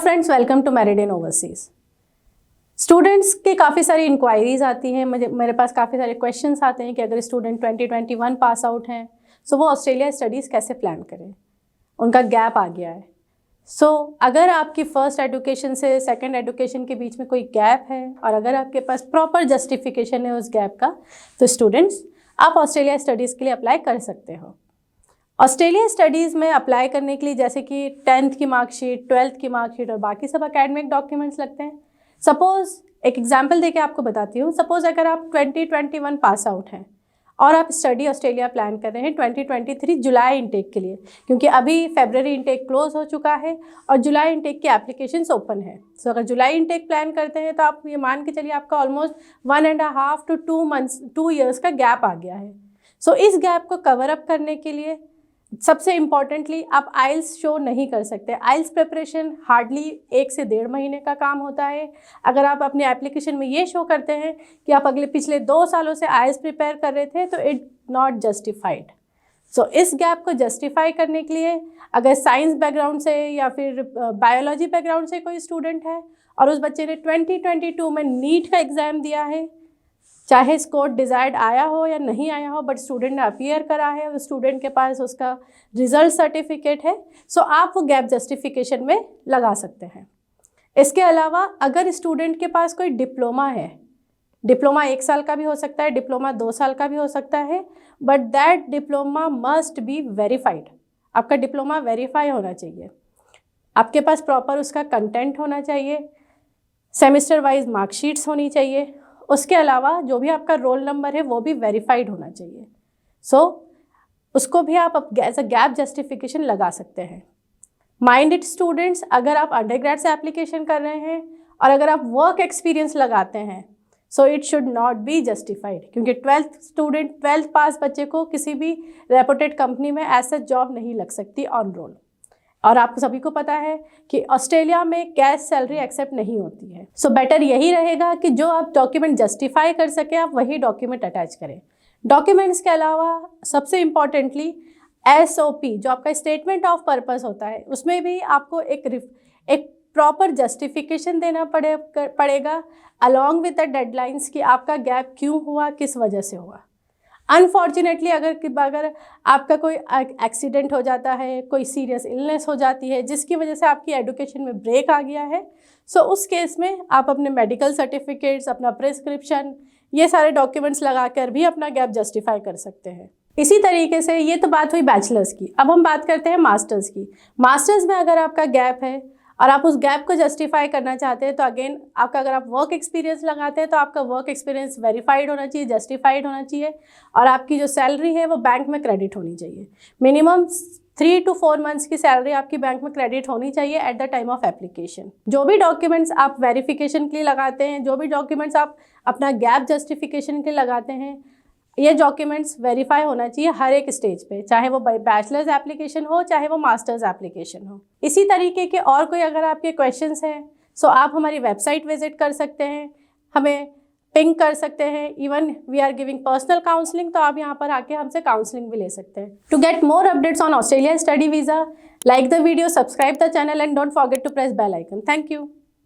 Friends, welcome to Meridian Overseas. Students के काफ़ी सारी इंक्वायरीज आती हैं, मेरे पास काफ़ी सारे क्वेश्चंस आते हैं कि अगर स्टूडेंट 2021 पास आउट हैं सो वो ऑस्ट्रेलिया स्टडीज़ कैसे प्लान करें, उनका गैप आ गया है। अगर आपकी फ़र्स्ट एजुकेशन से सेकंड एजुकेशन के बीच में कोई गैप है और अगर आपके पास प्रॉपर जस्टिफिकेशन है उस गैप का, तो स्टूडेंट्स आप ऑस्ट्रेलिया स्टडीज़ के लिए अप्लाई कर सकते हो। ऑस्ट्रेलिया स्टडीज़ में अप्लाई करने के लिए जैसे कि 10th की मार्कशीट, 12th की मार्कशीट और बाकी सब एकेडमिक डॉक्यूमेंट्स लगते हैं। सपोज़ एक एग्जांपल देके आपको बताती हूँ। सपोज़ अगर आप 2021 पास आउट हैं और आप स्टडी ऑस्ट्रेलिया प्लान कर रहे हैं 2023 जुलाई इनटेक के लिए, क्योंकि अभी फरवरी इनटेक क्लोज हो चुका है और जुलाई इनटेक की एप्लीकेशंस ओपन है। अगर जुलाई इनटेक प्लान करते हैं तो आप ये मान के चलिए आपका ऑलमोस्ट 1.5 to 2 years का गैप आ गया है। इस गैप को कवर अप करने के लिए सबसे इम्पॉर्टेंटली आप आइल्स शो नहीं कर सकते। आइल्स प्रिपरेशन हार्डली 1 से 1.5 महीने का काम होता है। अगर आप अपने एप्लीकेशन में ये शो करते हैं कि आप पिछले 2 सालों से आइल्स प्रिपेयर कर रहे थे तो इट नॉट जस्टिफाइड। इस गैप को जस्टिफाई करने के लिए अगर साइंस बैकग्राउंड से या फिर बायोलॉजी बैकग्राउंड से कोई स्टूडेंट है और उस बच्चे ने 2022 में नीट का एग्ज़ाम दिया है, चाहे स्कोर डिज़ायर्ड आया हो या नहीं आया हो, बट स्टूडेंट ने अपीयर करा है और स्टूडेंट के पास उसका रिजल्ट सर्टिफिकेट है, आप वो गैप जस्टिफिकेशन में लगा सकते हैं। इसके अलावा अगर स्टूडेंट के पास कोई डिप्लोमा है, डिप्लोमा 1 साल का भी हो सकता है, डिप्लोमा 2 साल का भी हो सकता है, but that diploma must be verified. आपका डिप्लोमा वेरीफाई होना चाहिए, आपके पास प्रॉपर उसका कंटेंट होना चाहिए, सेमेस्टर वाइज मार्कशीट्स होनी चाहिए, उसके अलावा जो भी आपका रोल नंबर है वो भी वेरीफाइड होना चाहिए। उसको भी आप एज अ गैप जस्टिफिकेशन लगा सकते हैं। माइंडेड स्टूडेंट्स, अगर आप अंडरग्रेड से एप्लीकेशन कर रहे हैं और अगर आप वर्क एक्सपीरियंस लगाते हैं it should not be justified, क्योंकि 12th पास बच्चे को किसी भी रेपुटेड कंपनी में ऐसा जॉब नहीं लग सकती ऑन रोल। और आपको सभी को पता है कि ऑस्ट्रेलिया में कैश सैलरी एक्सेप्ट नहीं होती है। बेटर यही रहेगा कि जो आप डॉक्यूमेंट जस्टिफाई कर सके आप वही डॉक्यूमेंट अटैच करें। डॉक्यूमेंट्स के अलावा सबसे इम्पॉर्टेंटली SOP जो आपका स्टेटमेंट ऑफ पर्पस होता है, उसमें भी आपको एक प्रॉपर जस्टिफिकेशन देना पड़ेगा अलॉन्ग विद द डेडलाइंस कि आपका गैप क्यों हुआ, किस वजह से हुआ। अनफॉर्चुनेटली अगर आपका कोई एक्सीडेंट हो जाता है, कोई सीरियस इलनेस हो जाती है जिसकी वजह से आपकी एजुकेशन में ब्रेक आ गया है, उस केस में आप अपने मेडिकल सर्टिफिकेट्स, अपना प्रिस्क्रिप्शन, ये सारे डॉक्यूमेंट्स लगाकर भी अपना गैप जस्टिफाई कर सकते हैं। इसी तरीके से ये तो बात हुई बैचलर्स की। अब हम बात करते हैं मास्टर्स की। मास्टर्स में अगर आपका गैप है और आप उस गैप को जस्टिफाई करना चाहते हैं तो अगेन आपका अगर आप वर्क एक्सपीरियंस लगाते हैं तो आपका वर्क एक्सपीरियंस वेरीफाइड होना चाहिए, जस्टिफाइड होना चाहिए और आपकी जो सैलरी है वो बैंक में क्रेडिट होनी चाहिए। मिनिमम 3 to 4 मंथ्स की सैलरी आपकी बैंक में क्रेडिट होनी चाहिए at the time of application. जो भी डॉक्यूमेंट्स आप वेरिफिकेशन के लिए लगाते हैं, जो भी डॉक्यूमेंट्स आप अपना गैप जस्टिफिकेशन के लिए लगाते हैं, ये डॉक्यूमेंट्स वेरीफाई होना चाहिए हर एक स्टेज पे, चाहे वो बैचलर्स एप्लीकेशन हो चाहे वो मास्टर्स एप्लीकेशन हो। इसी तरीके के और कोई अगर आपके क्वेश्चंस हैं आप हमारी वेबसाइट विजिट कर सकते हैं, हमें पिंग कर सकते हैं। Even we are giving personal counselling, तो आप यहाँ पर आके हमसे काउंसलिंग भी ले सकते हैं। To get more updates on Australia study visa, like the video, subscribe the channel and don't forget to press bell icon. Thank you.